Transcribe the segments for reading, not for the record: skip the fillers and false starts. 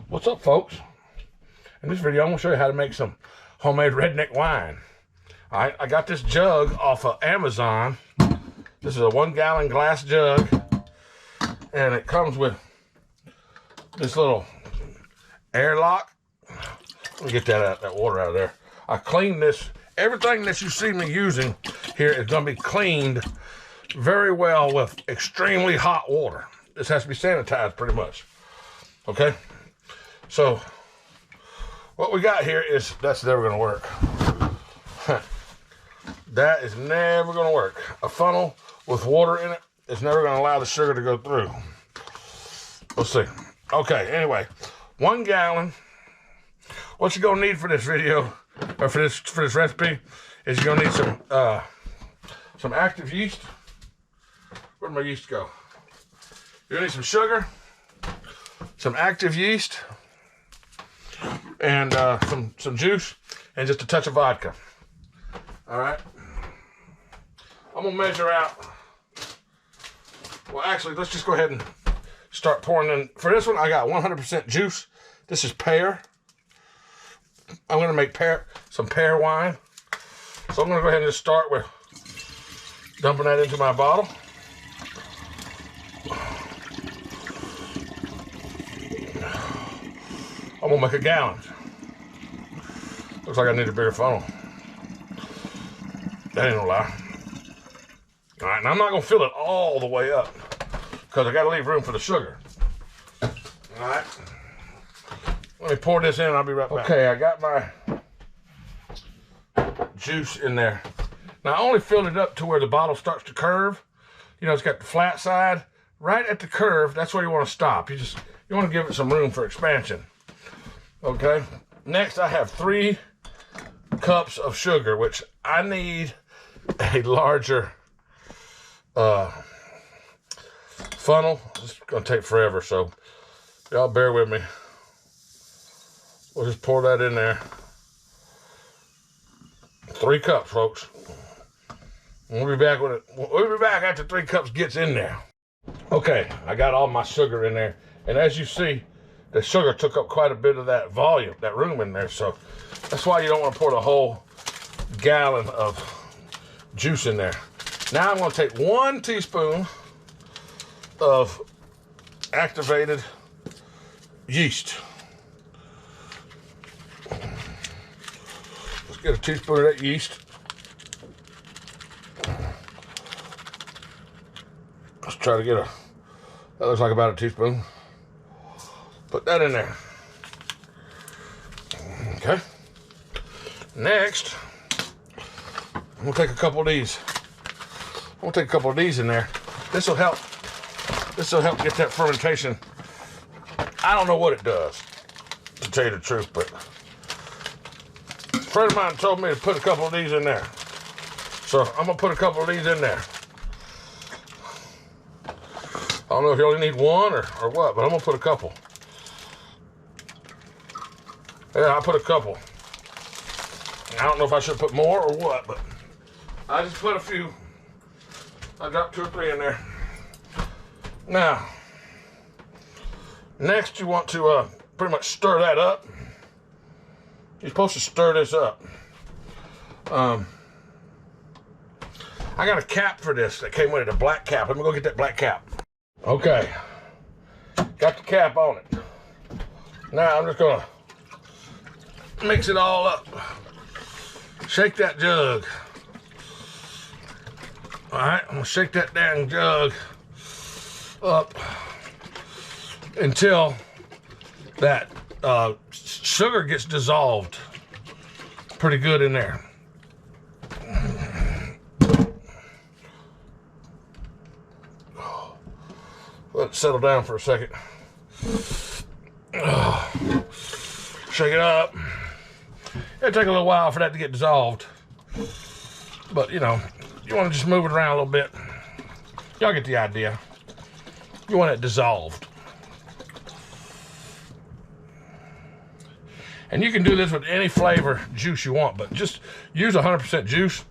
What's up, folks? In this video, I'm gonna show you how to make some homemade redneck wine. All right, I got this jug off of Amazon. This is a 1 gallon glass jug, and it comes with this little airlock. Let me get that water out of there. I cleaned this. Everything that you see me using here is gonna be cleaned very well with extremely hot water. This has to be sanitized pretty much. Okay? So, what we got here is, that's never gonna work. That is never gonna work. A funnel with water in it is never gonna allow the sugar to go through. Let's see. Okay, anyway, 1 gallon. What you're gonna need for this video, or for this recipe, is you're gonna need some active yeast. Where'd my yeast go? You're gonna need some sugar, some active yeast, and some juice, and just a touch of vodka. All right. I'm gonna measure out. Well, actually, let's just go ahead and start pouring in. For this one, I got 100% juice. This is pear. I'm gonna make some pear wine. So I'm gonna go ahead and just start with dumping that into my bottle. I'm gonna make a gallon. Looks like I need a bigger funnel. That ain't no lie. All right, now I'm not gonna fill it all the way up because I gotta leave room for the sugar. All right, let me pour this in and I'll be right back. Okay, I got my juice in there. Now I only filled it up to where the bottle starts to curve. You know, it's got the flat side. Right at the curve, that's where you wanna stop. You wanna give it some room for expansion. Okay, next I have 3 cups of sugar, which I need a larger funnel. It's gonna take forever, so y'all bear with me. We'll just pour that in there. 3 cups, folks. We'll be back with it. We'll be back after 3 cups gets in there. Okay, I got all my sugar in there, and as you see, the sugar took up quite a bit of that volume, that room in there, so that's why you don't want to pour the whole gallon of juice in there. Now I'm going to take 1 teaspoon of activated yeast. Let's get a teaspoon of that yeast. Let's try to get that looks like about a teaspoon. Put that in there. Okay. Next, I'm gonna take a couple of these. I'm gonna take a couple of these in there. This will help get that fermentation. I don't know what it does, to tell you the truth, but a friend of mine told me to put a couple of these in there. So I'm gonna put a couple of these in there. I don't know if you only need 1 or what, but I'm gonna put a couple. Yeah, I put a couple. I don't know if I should put more or what, but I just put a few. I dropped 2 or 3 in there. Now, next you want to pretty much stir that up. You're supposed to stir this up. I got a cap for this that came with it, a black cap. Let me go get that black cap. Okay, got the cap on it. Now I'm just gonna mix it all up. Shake that jug. All right, I'm gonna shake that dang jug up until that sugar gets dissolved pretty good in there. Let it settle down for a second. Shake it up. It'll take a little while for that to get dissolved, but you know, you want to just move it around a little bit. Y'all get the idea. You want it dissolved. And you can do this with any flavor juice you want, but just use 100% juice.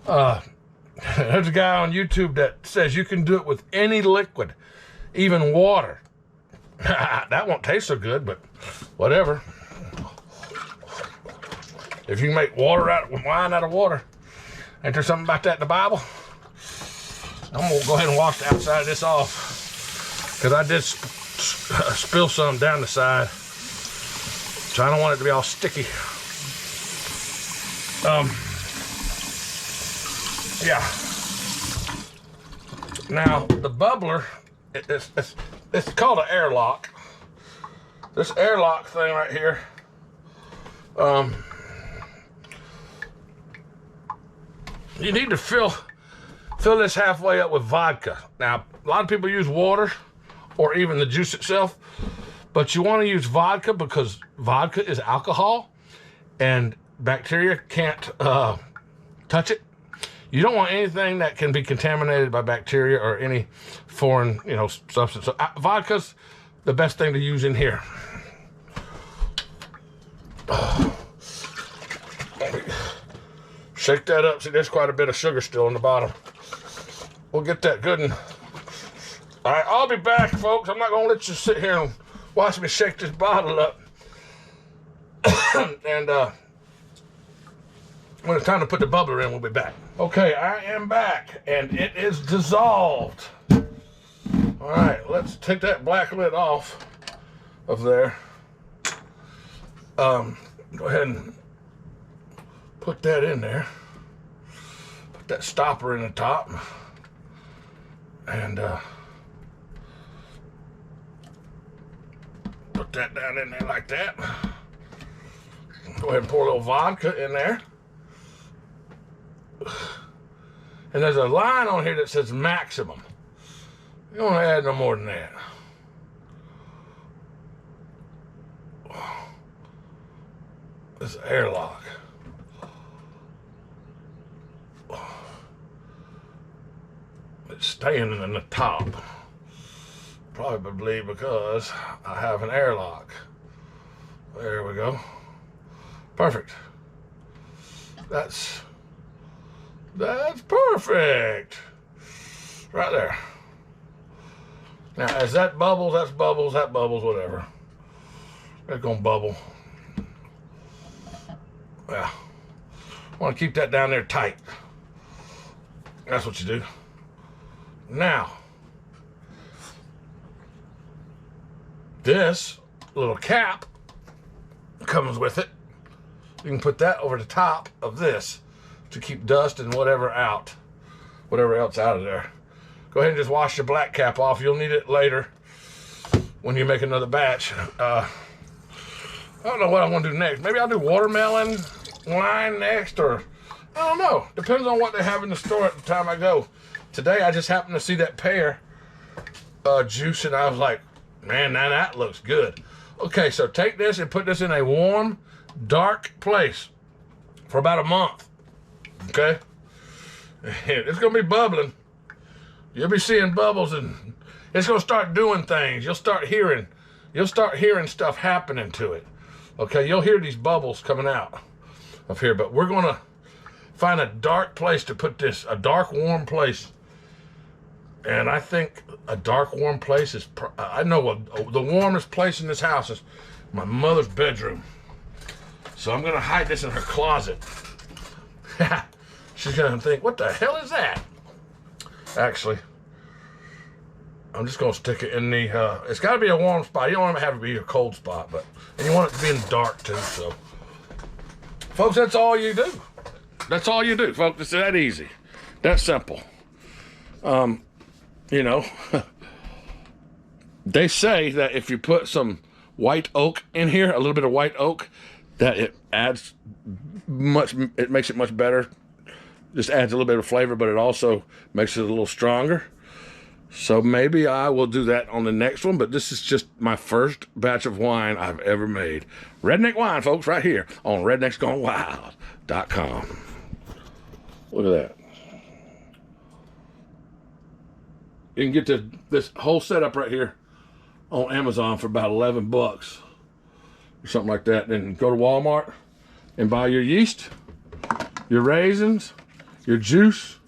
There's a guy on YouTube that says you can do it with any liquid, even water. That won't taste so good, but whatever. If you can make wine out of water, ain't there something about that in the Bible? I'm gonna go ahead and wash the outside of this off, because I did spill some down the side, so I don't want it to be all sticky. Yeah. Now the bubbler, it's called an airlock. This airlock thing right here, you need to fill this halfway up with vodka. Now, a lot of people use water or even the juice itself, but you want to use vodka because vodka is alcohol and bacteria can't touch it. You don't want anything that can be contaminated by bacteria or any foreign, substance. So vodka's the best thing to use in here. Shake that up. See, there's quite a bit of sugar still in the bottom. We'll get that good and... All right, I'll be back, folks. I'm not going to let you sit here and watch me shake this bottle up. And when it's time to put the bubbler in, we'll be back. Okay, I am back, and it is dissolved. All right, let's take that black lid off of there. Go ahead and put that in there. Put that stopper in the top. And put that down in there like that. Go ahead and pour a little vodka in there. And there's a line on here that says maximum. You don't want to add no more than that. This airlock. It's staying in the top. Probably because I have an airlock. There we go. Perfect. That's perfect. Right there. Now, as that bubbles, that's bubbles, that bubbles, whatever. It's gonna bubble. Yeah. I want to keep that down there tight. That's what you do. Now, this little cap comes with it. You can put that over the top of this to keep dust and whatever else out of there. Go ahead and just wash your black cap off. You'll need it later when you make another batch. I don't know what I want to do next. Maybe I'll do watermelon wine next, or I don't know. Depends on what they have in the store at the time I go. Today I just happened to see that pear juice, and I was like, man, now that looks good. Okay, so take this and put this in a warm, dark place for about a month. Okay? It's gonna be bubbling. You'll be seeing bubbles, and it's gonna start doing things. You'll start hearing stuff happening to it. Okay, you'll hear these bubbles coming out of here, but we're gonna find a dark place to put this, a dark, warm place. And I think a dark, warm place is, I know the warmest place in this house is my mother's bedroom. So I'm gonna hide this in her closet. She's gonna think, what the hell is that? Actually, I'm just gonna stick it in the, it's gotta be a warm spot. You don't want to have it be a cold spot, and you want it to be in the dark too, so. Folks, that's all you do. That's all you do, folks. It's that easy. That simple. They say that if you put some white oak in here, a little bit of white oak, that it makes it much better. Just adds a little bit of flavor, but it also makes it a little stronger. So maybe I will do that on the next one, but this is just my first batch of wine I've ever made. Redneck wine, folks, right here on rednecksgonewild.com. Look at that. You can get this whole setup right here on Amazon for about 11 bucks or something like that. Then go to Walmart and buy your yeast, your raisins, your juice,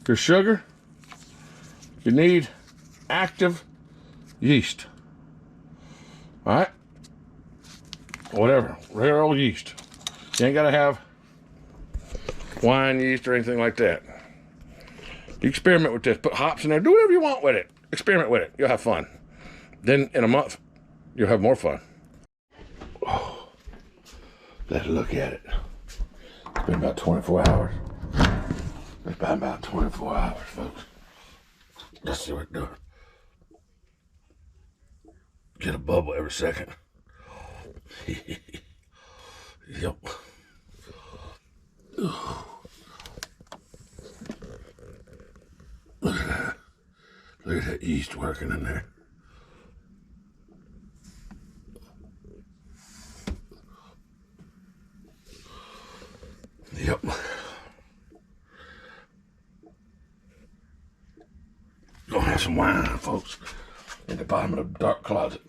your sugar. You need active yeast. All right. Whatever, regular old yeast. You ain't gotta have wine yeast or anything like that. You experiment with this. Put hops in there. Do whatever you want with it. Experiment with it. You'll have fun. Then in a month, you'll have more fun. Oh, let's look at it. It's been about 24 hours. It's been about 24 hours, folks. Let's see what it's doing. Get a bubble every second. Yep. Look at that. Look at that yeast working in there. Yep. Gonna have some wine, folks, in the bottom of the dark closet.